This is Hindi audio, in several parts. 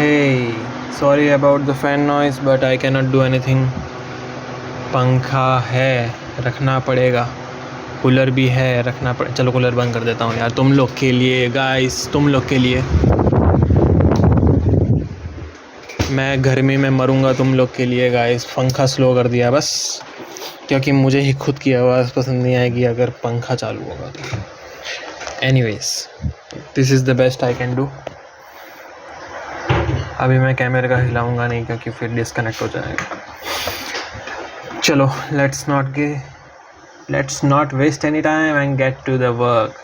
Hey, sorry about the fan noise, but I cannot do anything. पंखा है, रखना पड़ेगा. कूलर भी है, रखना पड़े. चलो कूलर बंद कर देता हूँ यार, तुम लोग के लिए गाइस, तुम लोग के लिए. मैं गर्मी में मरूंगा तुम लोग के लिए गाइस. पंखा स्लो कर दिया बस, क्योंकि मुझे ही खुद की आवाज़ पसंद नहीं आएगी अगर पंखा चालू होगा तो. Anyways, this is the best I can do. अभी मैं कैमरे का हिलाऊंगा नहीं क्योंकि फिर डिस्कनेक्ट हो जाएगा. चलो, let's not waste any time and get to the work.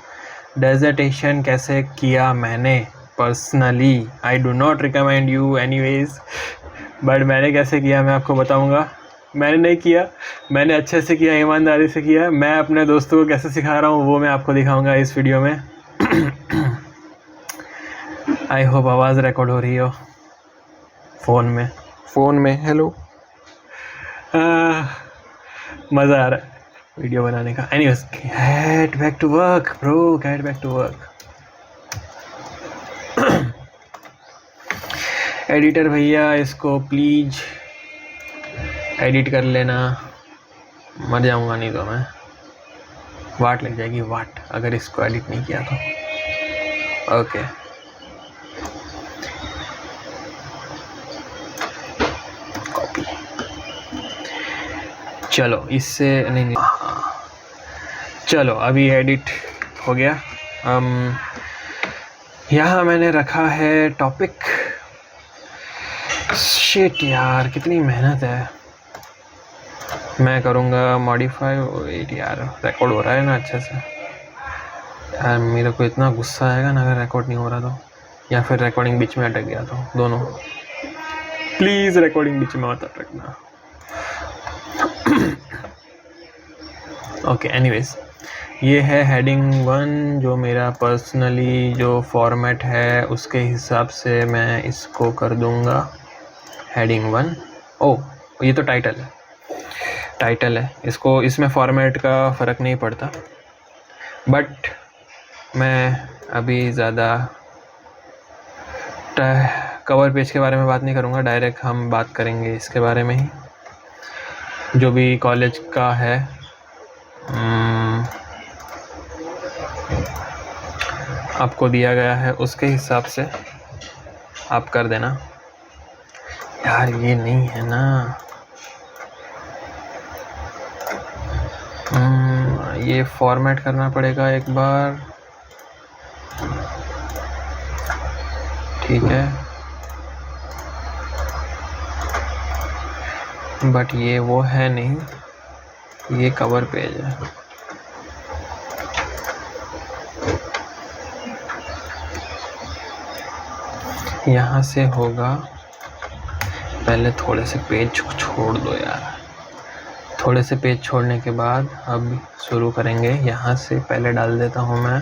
Dissertation कैसे किया मैंने personally, I do not recommend you anyways, but मैंने कैसे किया मैं आपको बताऊंगा. मैंने नहीं किया, मैंने अच्छे से किया, ईमानदारी से किया. मैं अपने दोस्तों को कैसे सिखा रहा हूँ वो मैं आपको दिखाऊंगा इस वीडियो में. आई होप आवाज़ रिकॉर्ड हो रही हो फ़ोन में. हेलो, मज़ा आ रहा है वीडियो बनाने का. Anyways, get back to work bro, get back to work. Editor भैया, इसको प्लीज़ एडिट कर लेना. मर जाऊंगा नहीं तो मैं, वाट लग जाएगी वाट अगर इसको एडिट नहीं किया तो. Okay, copy. चलो इससे नहीं, चलो अभी एडिट हो गया. यहाँ मैंने रखा है टॉपिक. शिट यार, कितनी मेहनत है. मैं करूँगा मॉडिफाई. वेट यार, रिकॉर्ड हो रहा है ना अच्छे से यार. मेरे को इतना गुस्सा आएगा ना अगर रिकॉर्ड नहीं हो रहा तो, या फिर रिकॉर्डिंग बीच में अटक गया तो. दोनों प्लीज़ रिकॉर्डिंग बीच में मत अटकना. ओके, एनीवेज, ये है हेडिंग 1 जो मेरा पर्सनली जो फॉर्मेट है उसके हिसाब से मैं इसको कर दूँगा हेडिंग 1. ओह, ये तो टाइटल है. इसको, इसमें फॉर्मेट का फ़र्क नहीं पड़ता, बट मैं अभी ज़्यादा कवर पेज के बारे में बात नहीं करूँगा. डायरेक्ट हम बात करेंगे इसके बारे में ही, जो भी कॉलेज का है. आपको दिया गया है उसके हिसाब से आप कर देना. यार ये नहीं है ना, ये फॉर्मेट करना पड़ेगा एक बार. ठीक है, बट ये वो है नहीं, ये कवर पेज है. यहाँ से होगा. पहले थोड़े से पेज छोड़ दो यार. थोड़े से पेज छोड़ने के बाद अब शुरू करेंगे. यहाँ से पहले डाल देता हूँ मैं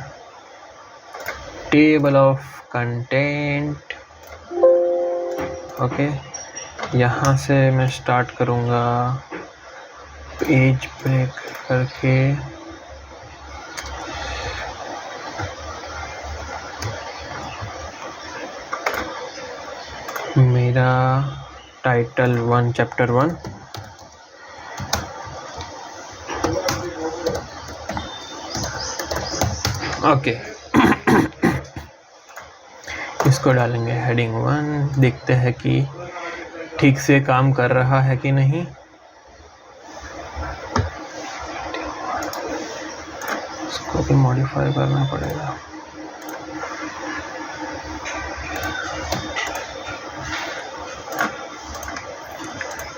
टेबल ऑफ कंटेंट. ओके, यहाँ से मैं स्टार्ट करूँगा पेज ब्रेक करके. मेरा टाइटल 1 चैप्टर 1. ओके, इसको डालेंगे हेडिंग 1. देखते हैं कि ठीक से काम कर रहा है कि नहीं. इसको भी मॉडिफाई करना पड़ेगा.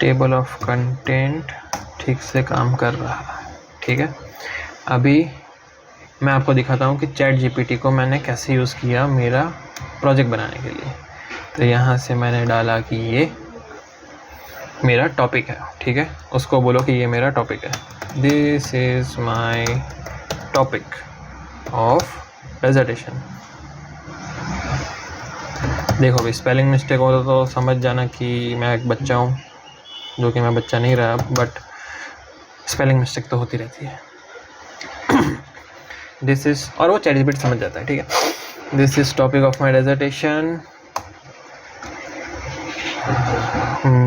टेबल ऑफ कंटेंट ठीक से काम कर रहा है. ठीक है, अभी मैं आपको दिखाता हूँ कि चैट जीपीटी को मैंने कैसे यूज़ किया मेरा प्रोजेक्ट बनाने के लिए. तो यहाँ से मैंने डाला कि ये मेरा टॉपिक है. ठीक है, उसको बोलो कि ये मेरा टॉपिक है. This is my topic of dissertation. देखो भाई, स्पेलिंग मिस्टेक हो तो समझ जाना कि मैं एक बच्चा हूँ, जो कि मैं बच्चा नहीं रहा, बट स्पेलिंग मिस्टेक तो होती रहती है. दिस इज़, और वो चैट जीपीटी समझ जाता है. ठीक है, this is topic of my dissertation.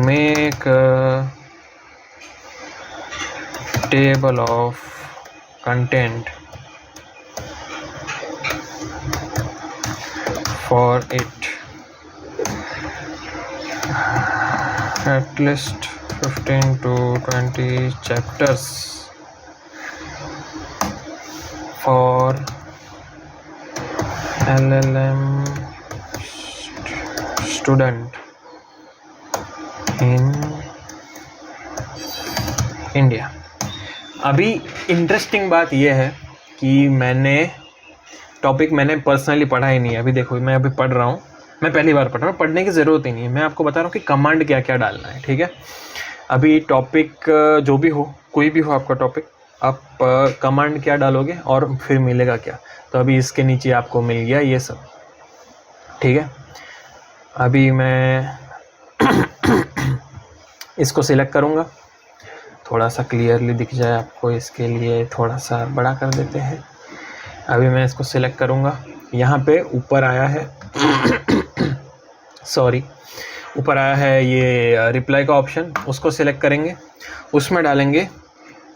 Make table of content for it at least 15 to 20 chapters for LLM student in India. अभी इंटरेस्टिंग बात यह है कि टॉपिक मैंने पर्सनली पढ़ा ही नहीं है। अभी देखो मैं अभी पढ़ रहा हूँ, मैं पहली बार पढ़ रहा हूँ, पढ़ने की ज़रूरत ही नहीं है। मैं आपको बता रहा हूँ कि कमांड क्या क्या डालना है, ठीक है। अभी टॉपिक जो भी हो, कोई भी हो आपका टॉपिक, आप कमांड क्या डालोगे और फिर मिलेगा क्या। तो अभी इसके नीचे आपको मिल गया ये सब, ठीक है। अभी मैं इसको सिलेक्ट करूँगा, थोड़ा सा क्लियरली दिख जाए आपको, इसके लिए थोड़ा सा बड़ा कर देते हैं। अभी मैं इसको सिलेक्ट करूँगा, यहाँ पे ऊपर आया है सॉरी ऊपर आया है ये रिप्लाई का ऑप्शन, उसको सिलेक्ट करेंगे, उसमें डालेंगे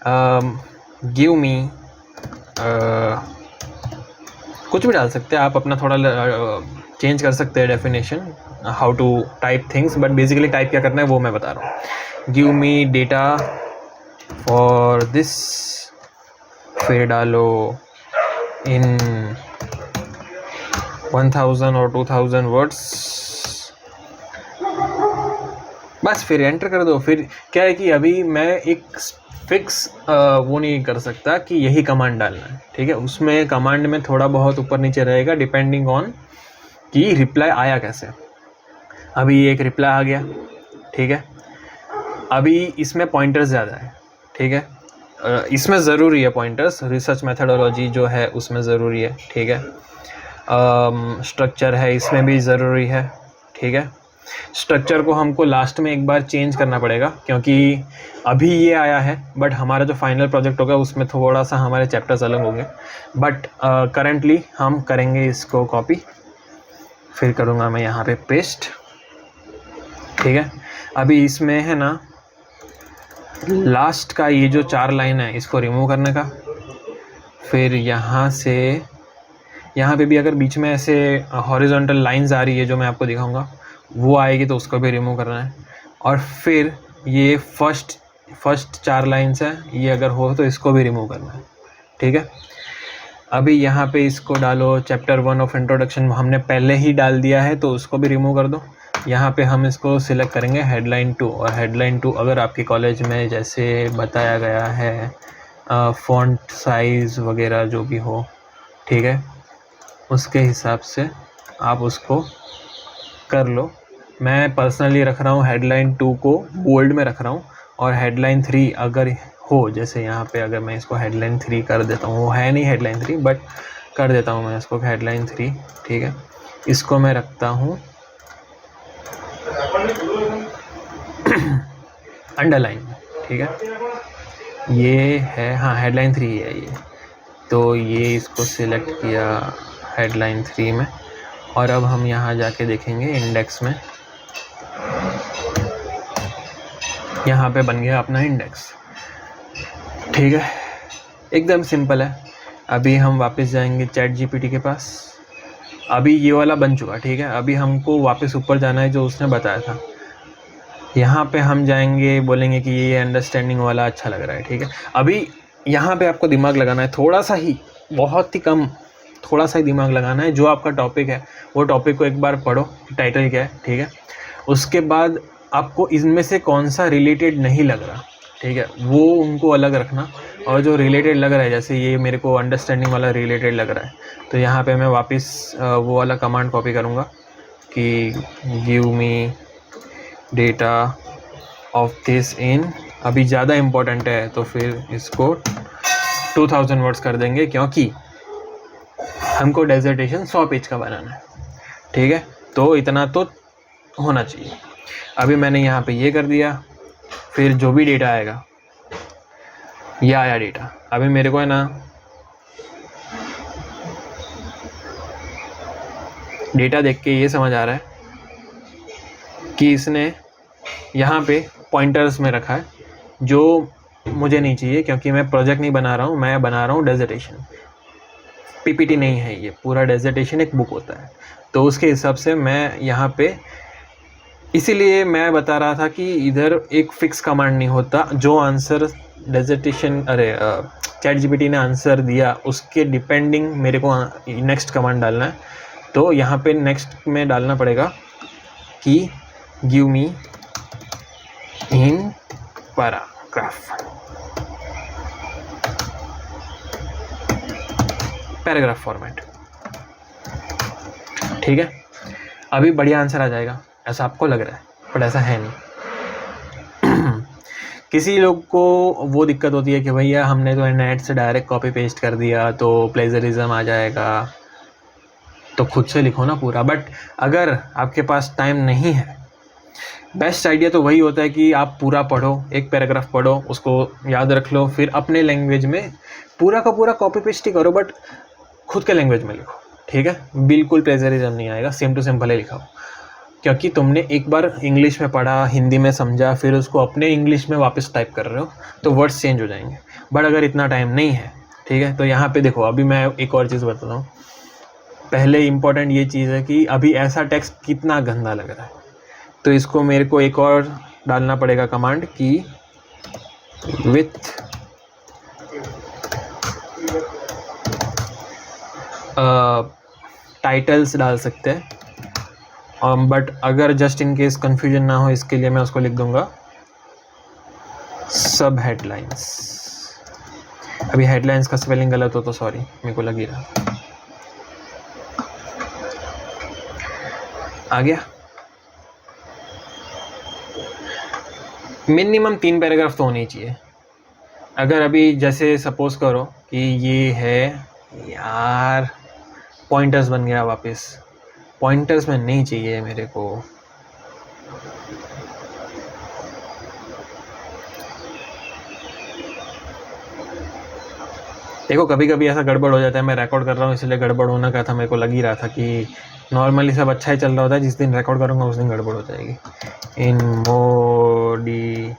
गिव मी, कुछ भी डाल सकते हैं आप, अपना थोड़ा चेंज कर सकते हैं definition, how to type things, but basically type क्या करना है वो मैं बता रहा हूँ। Give me data for this, फिर डालो इन 1000 और 2000 वर्ड्स, बस फिर एंटर कर दो। फिर क्या है कि अभी मैं एक फिक्स वो नहीं कर सकता कि यही कमांड डालना है, ठीक है। उसमें कमांड में थोड़ा बहुत ऊपर नीचे रहेगा डिपेंडिंग ऑन कि रिप्लाई आया कैसे। अभी एक रिप्लाई आ गया, ठीक है। अभी इसमें पॉइंटर्स ज़्यादा है, ठीक है। इसमें ज़रूरी है पॉइंटर्स, रिसर्च मेथडोलॉजी जो है उसमें ज़रूरी है, ठीक है। स्ट्रक्चर है इसमें भी ज़रूरी है, ठीक है। स्ट्रक्चर को हमको लास्ट में एक बार चेंज करना पड़ेगा, क्योंकि अभी ये आया है, बट हमारा जो फाइनल प्रोजेक्ट होगा उसमें थोड़ा सा हमारे चैप्टर्स अलग होंगे। बट करंटली हम करेंगे इसको कॉपी, फिर करूँगा मैं यहाँ पे पेस्ट, ठीक है। अभी इसमें है ना लास्ट का ये जो 4 लाइन है इसको रिमूव करने का, फिर यहाँ से यहाँ पे भी अगर बीच में ऐसे हॉरिजॉन्टल लाइंस आ रही है जो मैं आपको दिखाऊंगा वो आएगी तो उसको भी रिमूव करना है। और फिर ये फर्स्ट 4 लाइंस है, ये अगर हो तो इसको भी रिमूव करना है, ठीक है। अभी यहाँ पे इसको डालो चैप्टर 1 ऑफ इंट्रोडक्शन, हमने पहले ही डाल दिया है तो उसको भी रिमूव कर दो। यहाँ पे हम इसको सिलेक्ट करेंगे हेडलाइन 2, और हेडलाइन 2 अगर आपके कॉलेज में जैसे बताया गया है फ़ॉन्ट साइज़ वगैरह जो भी हो, ठीक है, उसके हिसाब से आप उसको कर लो। मैं पर्सनली रख रहा हूँ हेडलाइन 2 को बोल्ड में रख रहा हूँ, और हेडलाइन 3 अगर हो, जैसे यहाँ पे अगर मैं इसको हेडलाइन 3 कर देता हूँ, वो है नहीं हेडलाइन 3 बट कर देता हूँ मैं इसको हेडलाइन 3, ठीक है। इसको मैं रखता हूँ अंडरलाइन, ठीक है। ये है, हाँ हेडलाइन 3 है ये, तो ये इसको सिलेक्ट किया हेडलाइन 3 में, और अब हम यहाँ जाके देखेंगे इंडेक्स में, यहाँ पे बन गया अपना इंडेक्स, ठीक है। एकदम सिंपल है। अभी हम वापस जाएंगे चैट जीपीटी के पास, अभी ये वाला बन चुका, ठीक है। अभी हमको वापस ऊपर जाना है जो उसने बताया था, यहाँ पे हम जाएंगे, बोलेंगे कि ये अंडरस्टैंडिंग वाला अच्छा लग रहा है, ठीक है। अभी यहाँ पे आपको दिमाग लगाना है थोड़ा सा ही, बहुत ही कम, थोड़ा सा ही दिमाग लगाना है। जो आपका टॉपिक है वो टॉपिक को एक बार पढ़ो, टाइटल क्या है, ठीक है। उसके बाद आपको इनमें से कौन सा रिलेटेड नहीं लग रहा, ठीक है, वो उनको अलग रखना, और जो रिलेटेड लग रहा है, जैसे ये मेरे को अंडरस्टैंडिंग वाला रिलेटेड लग रहा है, तो यहाँ पे मैं वापस वो वाला कमांड कॉपी करूँगा कि give me data of this in, अभी ज़्यादा इम्पोर्टेंट है तो फिर इसको 2000 वर्ड्स कर देंगे, क्योंकि हमको डेजर्टेशन 100 पेज का बनाना है, ठीक है। तो इतना तो होना चाहिए। अभी मैंने यहाँ पे ये कर दिया, फिर जो भी डेटा आएगा, ये आया डेटा, अभी मेरे को है ना डेटा देख के ये समझ आ रहा है कि इसने यहाँ पे पॉइंटर्स में रखा है जो मुझे नहीं चाहिए, क्योंकि मैं प्रोजेक्ट नहीं बना रहा हूँ, मैं बना रहा हूँ डेजर्टेशन, पीपीटी नहीं है ये, पूरा डेजर्टेशन एक बुक होता है। तो उसके हिसाब से मैं यहाँ पे, इसीलिए मैं बता रहा था कि इधर एक फिक्स कमांड नहीं होता, जो आंसर डेजर्टेशन चैट जीपीटी ने आंसर दिया उसके डिपेंडिंग मेरे को नेक्स्ट कमांड डालना है। तो यहाँ पे नेक्स्ट में डालना पड़ेगा कि give me in paragraph format. ठीक है, अभी बढ़िया आंसर आ जाएगा ऐसा आपको लग रहा है, बट ऐसा है नहीं। किसी लोग को वो दिक्कत होती है कि भैया हमने तो नेट से डायरेक्ट कॉपी पेस्ट कर दिया तो प्लेजरिज्म आ जाएगा, तो खुद से लिखो ना पूरा। बट अगर आपके पास टाइम नहीं है, बेस्ट आइडिया तो वही होता है कि आप पूरा पढ़ो, एक पैराग्राफ पढ़ो, उसको याद रख लो, फिर अपने लैंग्वेज में पूरा का पूरा कॉपी पेस्ट ही करो, बट खुद के लैंग्वेज में लिखो। ठीक है, बिल्कुल प्लेजरिज्म नहीं आएगा, सेम टू सेम भले लिखा हो, क्योंकि तुमने एक बार इंग्लिश में पढ़ा, हिंदी में समझा, फिर उसको अपने इंग्लिश में वापस टाइप कर रहे हो तो वर्ड्स चेंज हो जाएंगे। बट अगर इतना टाइम नहीं है, ठीक है, तो यहाँ पे देखो, अभी मैं एक और चीज़ बताता हूँ। पहले इम्पॉर्टेंट ये चीज़ है कि अभी ऐसा टेक्स्ट कितना गंदा लग रहा है, तो इसको मेरे को एक और डालना पड़ेगा कमांड कि विथ टाइटल्स डाल सकते हैं, बट अगर जस्ट इन केस कन्फ्यूजन ना हो इसके लिए मैं उसको लिख दूंगा सब हेडलाइंस। अभी हेडलाइंस का स्पेलिंग गलत हो तो सॉरी, मेरे को लग ही रहा। आ गया। मिनिमम 3 पैराग्राफ तो होने ही चाहिए। अगर अभी जैसे सपोज करो कि ये है यार, पॉइंटर्स बन गया वापस, पॉइंटर्स में नहीं चाहिए मेरे को। देखो कभी कभी ऐसा गड़बड़ हो जाता है, मैं रिकॉर्ड कर रहा हूँ इसलिए गड़बड़ होना का था, मेरे को लग ही रहा था कि नॉर्मली सब अच्छा ही चल रहा होता है, जिस दिन रिकॉर्ड करूँगा उस दिन गड़बड़ हो जाएगी। इन मोर डिटेल्स,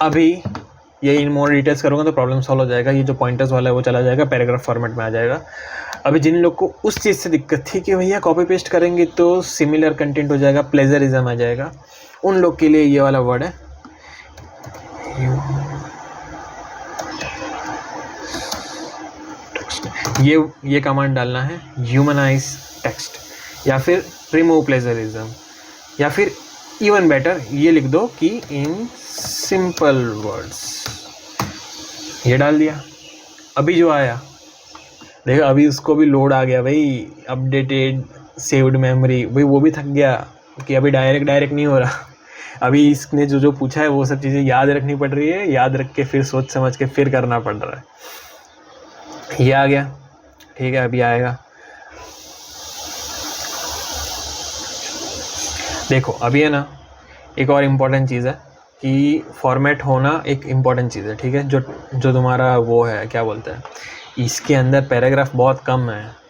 अभी ये इन मोर डिटेल्स करूँगा तो प्रॉब्लम सॉल्व हो जाएगा। ये जो पॉइंटर्स वाला है वो चला जाएगा, पैराग्राफ फॉर्मेट में आ जाएगा। अभी जिन लोग को उस चीज़ से दिक्कत थी कि भैया कॉपी पेस्ट करेंगे तो सिमिलर कंटेंट हो जाएगा, प्लेजरिज्म आ जाएगा, उन लोग के लिए ये वाला वर्ड है ये कमांड डालना है, ह्यूमनाइज टेक्स्ट, या फिर रिमूव प्लेजरिज्म, या फिर इवन बेटर ये लिख दो कि इन सिंपल वर्ड्स। ये डाल दिया। अभी जो आया देखो, अभी उसको भी लोड आ गया भाई, अपडेटेड सेव्ड मेमोरी, भाई वो भी थक गया कि अभी डायरेक्ट नहीं हो रहा। अभी इसने जो पूछा है वो सब चीज़ें याद रखनी पड़ रही है, याद रख के फिर सोच समझ के फिर करना पड़ रहा है। ये आ गया, ठीक है। अभी आएगा, देखो अभी है ना, एक और इम्पोर्टेंट चीज़ है कि फॉर्मेट होना एक इम्पॉर्टेंट चीज़ है, ठीक है। जो तुम्हारा वो है क्या बोलते हैं, इसके अंदर पैराग्राफ बहुत कम है,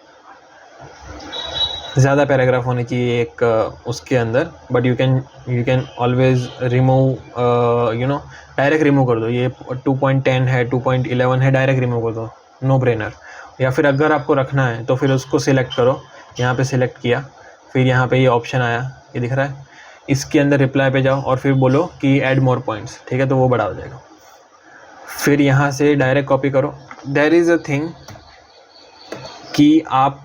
ज़्यादा पैराग्राफ होने चाहिए एक उसके अंदर, but you can always remove, direct remove कर दो। ये 2.10 है, 2.11 है, डायरेक्ट रिमूव कर दो, नो ब्रेनर। या फिर अगर आपको रखना है तो फिर उसको सिलेक्ट करो, यहाँ पे सिलेक्ट किया, फिर यहाँ पे ये ऑप्शन आया, ये दिख रहा है, इसके अंदर रिप्लाई पे जाओ और फिर बोलो कि ऐड मोर पॉइंट्स, ठीक है, तो वो बड़ा हो जाएगा। फिर यहाँ से डायरेक्ट कॉपी करो। देयर इज़ अ थिंग कि आप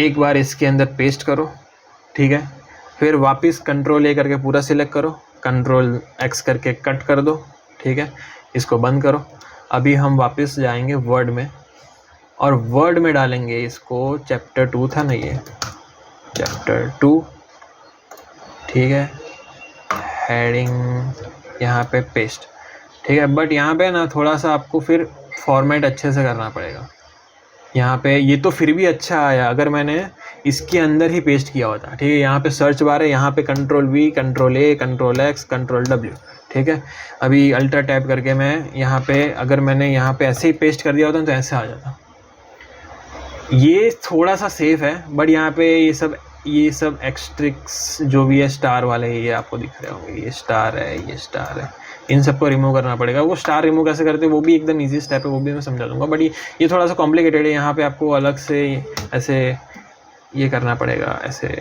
एक बार इसके अंदर पेस्ट करो, ठीक है, फिर वापस कंट्रोल ए करके पूरा सिलेक्ट करो, कंट्रोल एक्स करके कट कर दो, ठीक है, इसको बंद करो। अभी हम वापस जाएंगे वर्ड में, और वर्ड में डालेंगे इसको, चैप्टर 2 था ना, ये चैप्टर 2, ठीक है, हेडिंग यहाँ पे पेस्ट, ठीक है। बट यहाँ पे ना थोड़ा सा आपको फिर फॉर्मेट अच्छे से करना पड़ेगा। यहाँ पे ये तो फिर भी अच्छा आया अगर मैंने इसके अंदर ही पेस्ट किया होता, ठीक है। यहाँ पे सर्च बार है, यहाँ पे control we, control A, control x, control W, ठीक है। अभी अल्टर टैप करके मैं यहाँ पे, अगर मैंने यहाँ पे ऐसे ही पेस्ट कर दिया होता तो ऐसे आ जाता, ये थोड़ा सा सेफ है, बट यहाँ पे ये सब एक्सट्रिक्स जो भी है स्टार वाले, ये आपको दिख रहे होंगे, ये स्टार है, ये स्टार है, इन सबको रिमूव करना पड़ेगा। वो स्टार रिमूव कैसे करते हैं वो भी एकदम इजी स्टेप है, वो भी मैं समझा दूंगा, बट ये थोड़ा सा कॉम्प्लिकेटेड है। यहाँ पे आपको अलग से ऐसे ये करना पड़ेगा, ऐसे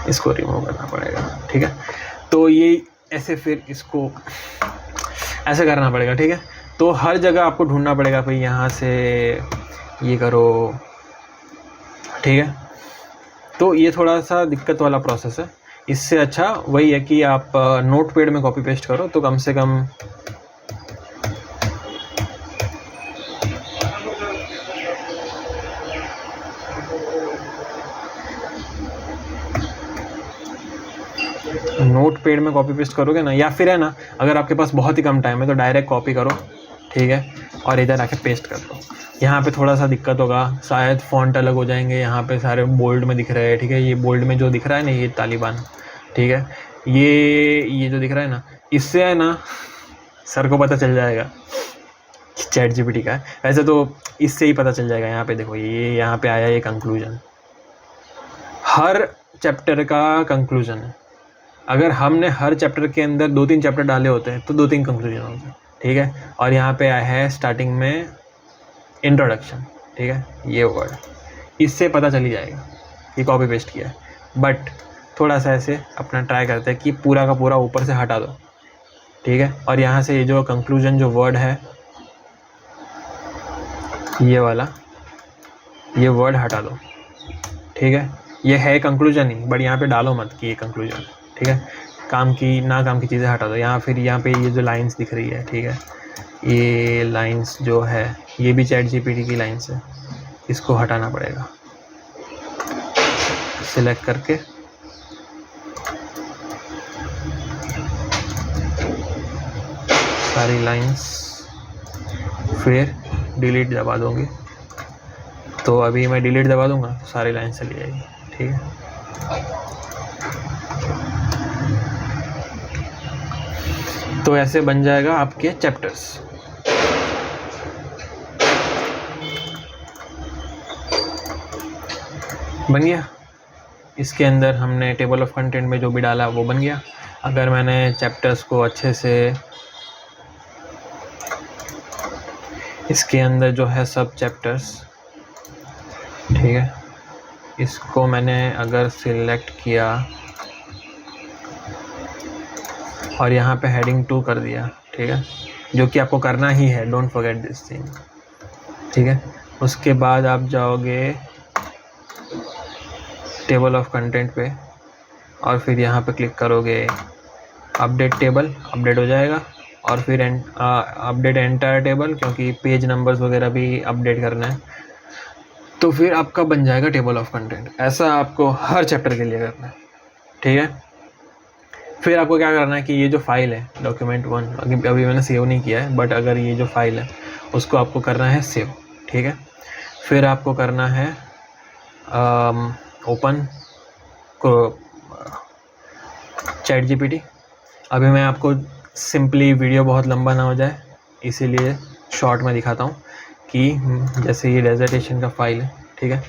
इसको रिमूव करना पड़ेगा, ठीक है। तो ये ऐसे फिर इसको ऐसे करना पड़ेगा, ठीक है। तो हर जगह आपको ढूंढना पड़ेगा भाई, यहाँ से ये करो, ठीक है। तो ये थोड़ा सा दिक्कत वाला प्रोसेस है। इससे अच्छा वही है कि आप नोटपैड में कॉपी पेस्ट करो, तो कम से कम नोटपैड में कॉपी पेस्ट करोगे ना, या फिर है ना, अगर आपके पास बहुत ही कम टाइम है तो डायरेक्ट कॉपी करो, ठीक है, और इधर आके पेस्ट कर दो। यहाँ पे थोड़ा सा दिक्कत होगा, शायद फ़ॉन्ट अलग हो जाएंगे, यहाँ पे सारे बोल्ड में दिख रहे हैं, ठीक है। ये बोल्ड में जो दिख रहा है ना, ये तालिबान, ठीक है। ये जो दिख रहा है ना, इससे है ना सर को पता चल जाएगा कि चैट जीपीटी का है। वैसे तो इससे ही पता चल जाएगा। यहाँ पे देखो, ये यहाँ पे आया ये कंक्लूजन, हर चैप्टर का कंक्लूजन है। अगर हमने हर चैप्टर के अंदर 2-3 चैप्टर डाले होते हैं तो 2-3 कंक्लूजन होते हैं, ठीक है। और यहाँ पे आया है स्टार्टिंग में इंट्रोडक्शन, ठीक है, ये वर्ड, इससे पता चल ही जाएगा ये कॉपी पेस्ट किया है। बट थोड़ा सा ऐसे अपना ट्राई करते हैं कि पूरा का पूरा ऊपर से हटा दो, ठीक है। और यहाँ से ये जो कंक्लूजन जो वर्ड है, ये वाला, ये वर्ड हटा दो, ठीक है। ये है कंक्लूजन ही, बट यहाँ पे डालो मत कि ये कंक्लूजन, ठीक है। काम की चीज़ें हटा दो। यहाँ फिर यहाँ पे ये जो लाइंस दिख रही है, ठीक है, ये लाइंस जो है ये भी चैट जीपीटी की लाइंस है, इसको हटाना पड़ेगा। सिलेक्ट करके सारी लाइंस, फिर डिलीट दबा दोगे। तो अभी मैं डिलीट दबा दूंगा तो सारी लाइंस चली जाएगी, ठीक है। तो ऐसे बन जाएगा आपके चैप्टर्स। बन गया। इसके अंदर हमने टेबल ऑफ कंटेंट में जो भी डाला वो बन गया। अगर मैंने चैप्टर्स को अच्छे से, इसके अंदर जो है सब चैप्टर्स, ठीक है, इसको मैंने अगर सिलेक्ट किया और यहाँ पे हेडिंग 2 कर दिया, ठीक है, जो कि आपको करना ही है, डोंट फॉरगेट दिस थिंग, ठीक है। उसके बाद आप जाओगे टेबल ऑफ कंटेंट पे और फिर यहाँ पे क्लिक करोगे अपडेट टेबल, अपडेट हो जाएगा। और फिर अपडेट एंटायर टेबल, क्योंकि पेज नंबर्स वगैरह भी अपडेट करना है। तो फिर आपका बन जाएगा टेबल ऑफ कंटेंट। ऐसा आपको हर चैप्टर के लिए करना है, ठीक है। फिर आपको क्या करना है कि ये जो फाइल है document1, अभी मैंने सेव नहीं किया है, बट अगर ये जो फाइल है उसको आपको करना है सेव, ठीक है। फिर आपको करना है ओपन चैट जीपीटी। अभी मैं आपको सिंपली, वीडियो बहुत लंबा ना हो जाए इसीलिए शॉर्ट में दिखाता हूँ कि जैसे ये डेजर्टेशन का फाइल है, ठीक है।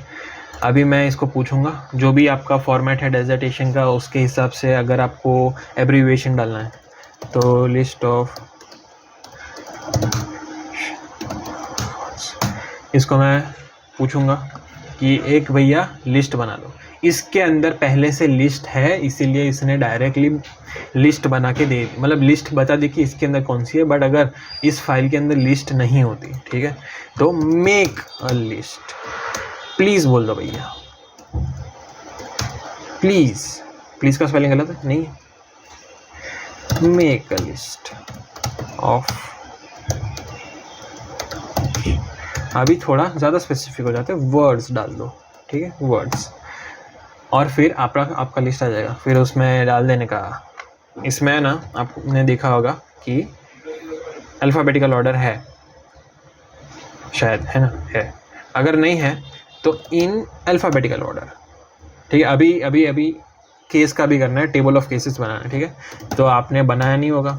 अभी मैं इसको पूछूंगा जो भी आपका फॉर्मेट है डेजर्टेशन का, उसके हिसाब से अगर आपको एब्रीविएशन डालना है तो लिस्ट ऑफ, इसको मैं पूछूंगा कि एक भैया लिस्ट बना दो। इसके अंदर पहले से लिस्ट है, इसीलिए इसने डायरेक्टली लिस्ट बना के दे, मतलब लिस्ट बता दी कि इसके अंदर कौन सी है। बट अगर इस फाइल के अंदर लिस्ट नहीं होती, ठीक है, तो मेक अ लिस्ट, प्लीज़ बोल दो भैया, प्लीज़, प्लीज़ का स्पेलिंग गलत है, नहीं है, मेक अ लिस्ट ऑफ। अभी थोड़ा ज़्यादा स्पेसिफिक हो जाते हैं, वर्ड्स डाल दो, ठीक है, वर्ड्स। और फिर आपका लिस्ट आ जाएगा। फिर उसमें डाल देने का, इसमें ना आपने देखा होगा कि अल्फ़ाबेटिकल ऑर्डर है शायद, है ना, है। अगर नहीं है तो इन अल्फ़ाबेटिकल ऑर्डर, ठीक है। अभी केस का भी करना है, टेबल ऑफ केसेस बनाना है, ठीक है। तो आपने बनाया नहीं होगा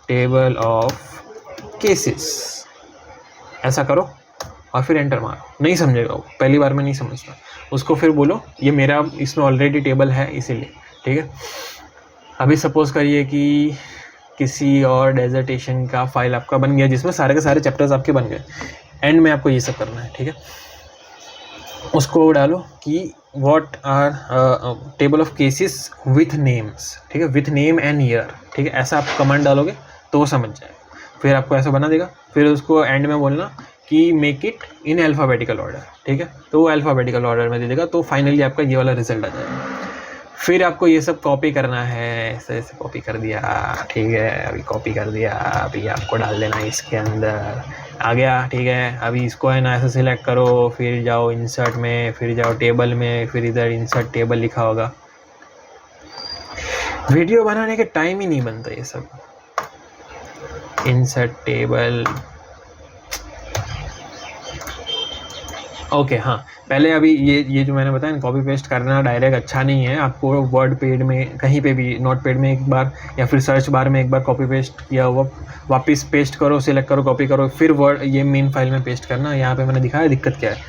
टेबल ऑफ केसेस, ऐसा करो, और फिर एंटर मारो। नहीं समझेगा वो, पहली बार में नहीं समझता, उसको फिर बोलो ये मेरा इसमें ऑलरेडी टेबल है इसीलिए, ठीक है। अभी सपोज़ करिए कि किसी और डेजर्टेशन का फाइल आपका बन गया जिसमें सारे के सारे चैप्टर्स आपके बन गए, एंड में आपको ये सब करना है, ठीक है। उसको डालो कि what are table of cases with names, ठीक है, विथ नेम एंड ईयर, ठीक है। ऐसा आप कमांड डालोगे तो वो समझ जाएगा, फिर आपको ऐसा बना देगा। फिर उसको एंड में बोलना कि make it in alphabetical order, ठीक है, तो वो अल्फ़ाबेटिकल ऑर्डर में दे देगा, तो फाइनली आपका ये वाला रिजल्ट आ जाएगा। फिर आपको ये सब कॉपी करना है, ऐसे ऐसे कॉपी कर दिया, ठीक है, अभी कॉपी कर दिया, अभी आपको डाल देना इसके अंदर, आ गया, ठीक है। अभी इसको है ना ऐसे सिलेक्ट करो, फिर जाओ इंसर्ट में, फिर जाओ टेबल में, फिर इधर इंसर्ट टेबल लिखा होगा। वीडियो बनाने के टाइम ही नहीं बनता ये सब, इंसर्ट टेबल, ओके। हाँ, पहले अभी ये जो मैंने बताया कॉपी पेस्ट करना डायरेक्ट अच्छा नहीं है। आपको वर्ड पैड में कहीं पे भी, नोट पैड में एक बार या फिर सर्च बार में एक बार कॉपी पेस्ट किया हुआ वापस पेस्ट करो, सिलेक्ट करो, कॉपी करो, फिर वर्ड ये मेन फाइल में पेस्ट करना। यहाँ पे मैंने दिखाया दिक्कत क्या है।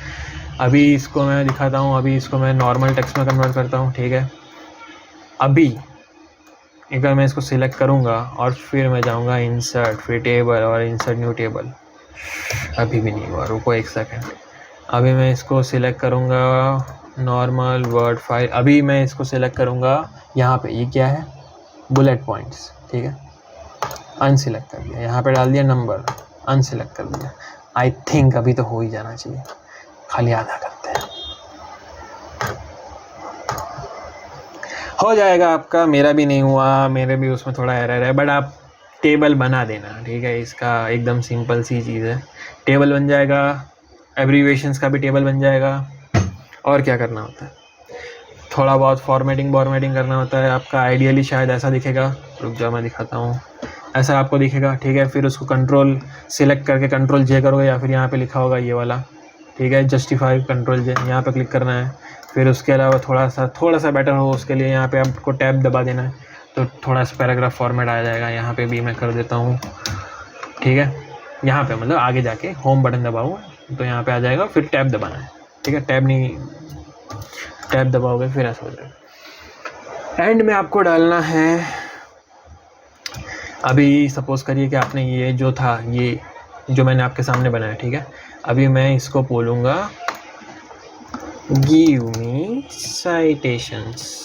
अभी इसको मैं दिखाता हूँ, अभी इसको मैं नॉर्मल टेक्स्ट में कन्वर्ट करता हूँ, ठीक है। अभी अगर मैं इसको सिलेक्ट करूँगा और फिर मैं जाऊँगा इंसर्ट, फिर टेबल और इंसर्ट न्यू टेबल, अभी भी नहीं हुआ, रुको एक सेकेंड। अभी मैं इसको सिलेक्ट करूँगा नॉर्मल वर्ड फाइल, अभी मैं इसको सिलेक्ट करूँगा यहाँ पे, ये क्या है, बुलेट पॉइंट्स, ठीक है, अनसिलेक्ट कर दिया, यहाँ पे डाल दिया नंबर, अनसिलेक्ट कर दिया। आई थिंक अभी तो हो ही जाना चाहिए, खाली आधा करते हैं, हो जाएगा आपका। मेरा भी नहीं हुआ, मेरे भी उसमें थोड़ा एरर है, बट आप टेबल बना देना, ठीक है। इसका एकदम सिंपल सी चीज़ है, टेबल बन जाएगा, एब्रीवेशंस का भी टेबल बन जाएगा। और क्या करना होता है, थोड़ा बहुत फॉर्मेटिंग करना होता है आपका। आइडियली शायद ऐसा दिखेगा, रुक जाओ मैं दिखाता हूँ, ऐसा आपको दिखेगा, ठीक है। फिर उसको कंट्रोल सिलेक्ट करके कंट्रोल जे करोगे, या फिर यहाँ पे लिखा होगा ये वाला, ठीक है, जस्टिफाई, कंट्रोल जे, यहाँ पे क्लिक करना है। फिर उसके अलावा थोड़ा सा बेटर हो उसके लिए यहाँ पे आपको टैब दबा देना है, तो थोड़ा सा पैराग्राफ फॉर्मेट आ जाएगा। यहाँ पे भी मैं कर देता हूँ, ठीक है, यहाँ पे मतलब आगे जाके होम बटन दबाऊँ तो यहाँ पे आ जाएगा, फिर टैब दबाना है, ठीक है। टैब दबाओगे फिर ऐसा हो जाएगा। एंड में आपको डालना है, अभी सपोज़ करिए कि आपने ये जो था, ये जो मैंने आपके सामने बनाया, ठीक है। अभी मैं इसको बोलूँगा गिव मी साइटेशंस।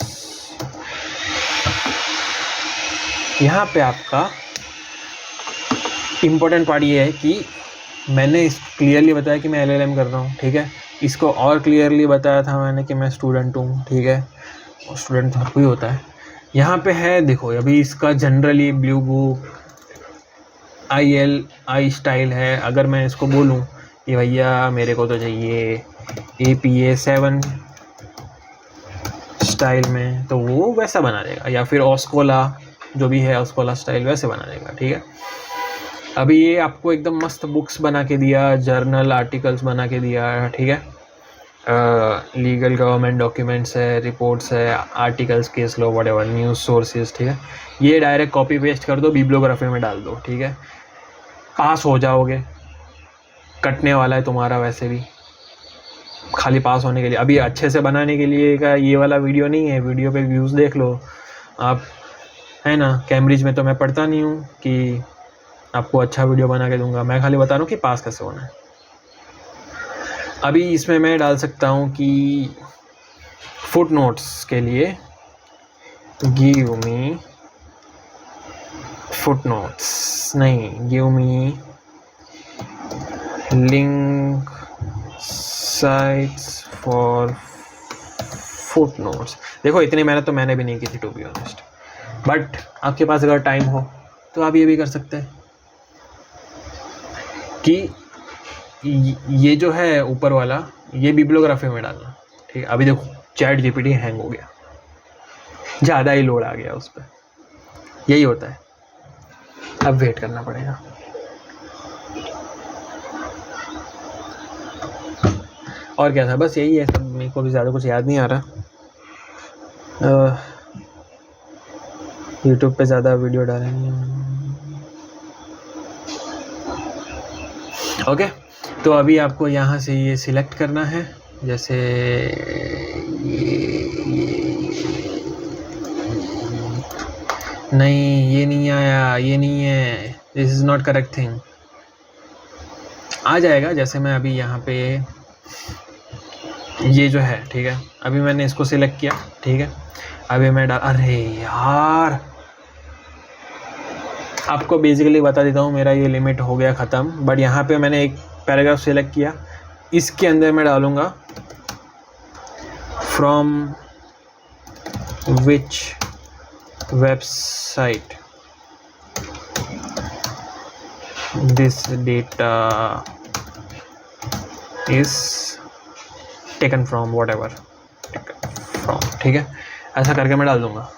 यहाँ पे आपका इम्पोर्टेंट पार्ट ये है कि मैंने इसको क्लियरली बताया कि मैं LLM कर रहा हूँ, ठीक है। इसको और क्लियरली बताया था मैंने कि मैं स्टूडेंट हूँ, ठीक है, स्टूडेंट तो हर कोई होता है। यहाँ पे है देखो, अभी इसका जनरली ब्लू बुक आई स्टाइल है। अगर मैं इसको बोलूँ कि भैया मेरे को तो चाहिए APA 7 स्टाइल में, तो वो वैसा बना देगा, या फिर ऑस्कोला जो भी है ऑस्कोला स्टाइल वैसे बना देगा, ठीक है। अभी ये आपको एकदम मस्त बुक्स बना के दिया, जर्नल आर्टिकल्स बना के दिया, ठीक है। लीगल गवर्नमेंट डॉक्यूमेंट्स है, रिपोर्ट्स है, articles, case law, whatever, news sources, ठीक है। ये डायरेक्ट कॉपी पेस्ट कर दो, बिब्लियोग्राफी में डाल दो, ठीक है, पास हो जाओगे। कटने वाला है तुम्हारा वैसे भी, खाली पास होने के लिए। अभी अच्छे से बनाने के लिए का ये वाला वीडियो नहीं है, वीडियो पे व्यूज़ देख लो आप, है ना। कैम्ब्रिज में तो मैं पढ़ता नहीं हूँ कि आपको अच्छा वीडियो बना के दूंगा, मैं खाली बता रहा हूँ कि पास कैसे होना है। अभी इसमें मैं डाल सकता हूँ कि फुट नोट्स के लिए गिव मी फुट नोट्स, नहीं, give me link sites for foot notes. देखो इतनी मेहनत तो मैंने भी नहीं की थी, टू बी ऑनेस्ट, बट आपके पास अगर टाइम हो तो आप ये भी कर सकते हैं कि ये जो है ऊपर वाला, ये बिब्लियोग्राफी में डालना, ठीक है। अभी देखो चैट GPT हैंग हो गया, ज़्यादा ही लोड आ गया उस पर, यही होता है, अब वेट करना पड़ेगा। और क्या था, बस यही है सब, मेरे को भी ज़्यादा कुछ याद नहीं आ रहा। यूट्यूब पे ज़्यादा वीडियो डालेंगे, ओके। तो अभी आपको यहाँ से ये सिलेक्ट करना है, जैसे नहीं ये नहीं आया, ये नहीं है, this is not correct thing. आ जाएगा जैसे मैं अभी यहाँ पे ये जो है, ठीक है, अभी मैंने इसको सिलेक्ट किया, ठीक है, अभी मैं अरे यार आपको बेसिकली बता देता हूँ, मेरा ये लिमिट हो गया ख़त्म। बट यहाँ पे मैंने एक पैराग्राफ सिलेक्ट किया, इसके अंदर मैं डालूँगा from which website this data is taken from, what ever from, ठीक है, ऐसा करके मैं डाल दूँगा।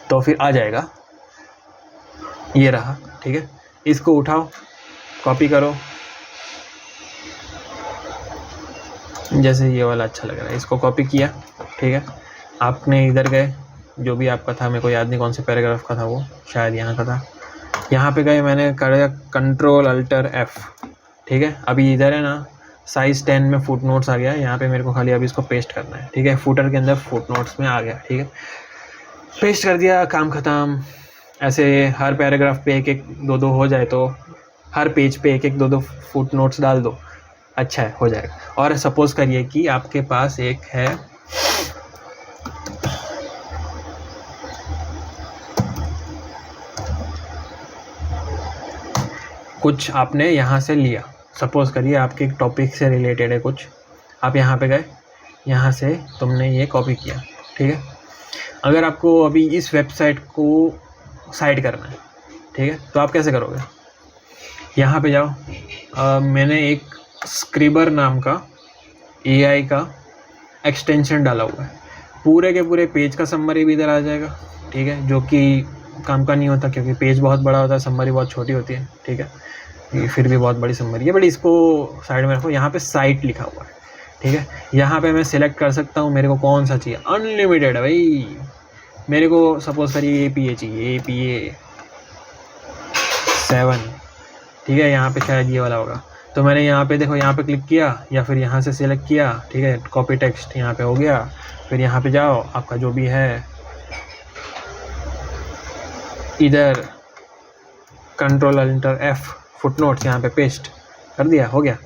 तो फिर आ जाएगा, ये रहा, ठीक है। इसको उठाओ, कॉपी करो, जैसे ये वाला अच्छा लग रहा है, इसको कॉपी किया, ठीक है। आपने इधर गए, जो भी आपका था, मेरे को याद नहीं कौन से पैराग्राफ का था वो, शायद यहाँ का था, यहाँ पे गए, मैंने कर Ctrl+Alt+F, ठीक है। अभी इधर है ना साइज़ 10 में फुट नोट्स आ गया, यहाँ पे मेरे को खाली अभी इसको पेस्ट करना है, ठीक है। फुटर के अंदर फुट नोट्स में आ गया, ठीक है, पेस्ट कर दिया, काम ख़त्म। ऐसे हर पैराग्राफ पे एक एक दो दो हो जाए तो हर पेज पे एक एक दो दो फुट नोट्स डाल दो, अच्छा है, हो जाएगा। और सपोज़ करिए कि आपके पास एक है कुछ, आपने यहाँ से लिया, सपोज़ करिए आपके एक टॉपिक से रिलेटेड है कुछ, आप यहाँ पे गए, यहाँ से तुमने ये कॉपी किया, ठीक है। अगर आपको अभी इस वेबसाइट को साइड करना है, ठीक है, तो आप कैसे करोगे, यहाँ पे जाओ, मैंने एक स्क्रिबर नाम का AI का एक्सटेंशन डाला हुआ है, पूरे के पूरे पेज का समरी भी इधर आ जाएगा, ठीक है, जो कि काम का नहीं होता क्योंकि पेज बहुत बड़ा होता है, समरी बहुत छोटी होती है, ठीक है, ये फिर भी बहुत बड़ी समरी है, बट इसको साइड में रखो। यहाँ पे साइट लिखा हुआ है, ठीक है, यहाँ पे मैं सिलेक्ट कर सकता हूँ मेरे को कौन सा चाहिए, अनलिमिटेड है भाई, मेरे को सपोज़ करिए APA चाहिए, APA 7, ठीक है, यहाँ पे शायद ये वाला होगा, तो मैंने यहाँ पे देखो, यहाँ पे क्लिक किया या फिर यहाँ से सिलेक्ट किया, ठीक है, कॉपी टेक्स्ट यहाँ पे हो गया, फिर यहाँ पे जाओ, आपका जो भी है इधर Ctrl+Alt+F, फुटनोट्स यहाँ पे पेस्ट कर दिया, हो गया,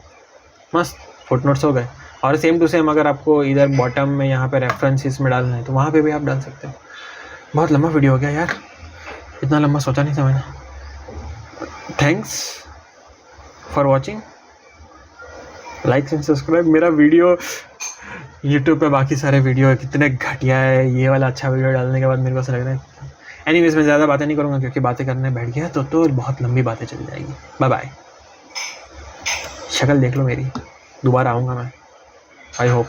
मस्त फुटनोट्स हो गए। और सेम टू सेम अगर आपको इधर बॉटम में यहाँ पे रेफरेंसेस में डालना है तो वहाँ पे भी आप डाल सकते हो। बहुत लंबा वीडियो हो गया यार, इतना लंबा सोचा नहीं था मैंने। Thanks for watching, like and subscribe. मेरा वीडियो यूट्यूब पे बाकी सारे वीडियो कितने घटिया है, ये वाला अच्छा वीडियो डालने के बाद मेरे को ऐसा लग रहा है। एनीवेज मैं ज़्यादा बातें नहीं करूँगा क्योंकि बातें करने बैठ गया तो बहुत लंबी बातें चल जाएगी। बाय बाय, शक्ल देख लो मेरी, दोबारा आऊँगा मैं, आई होप।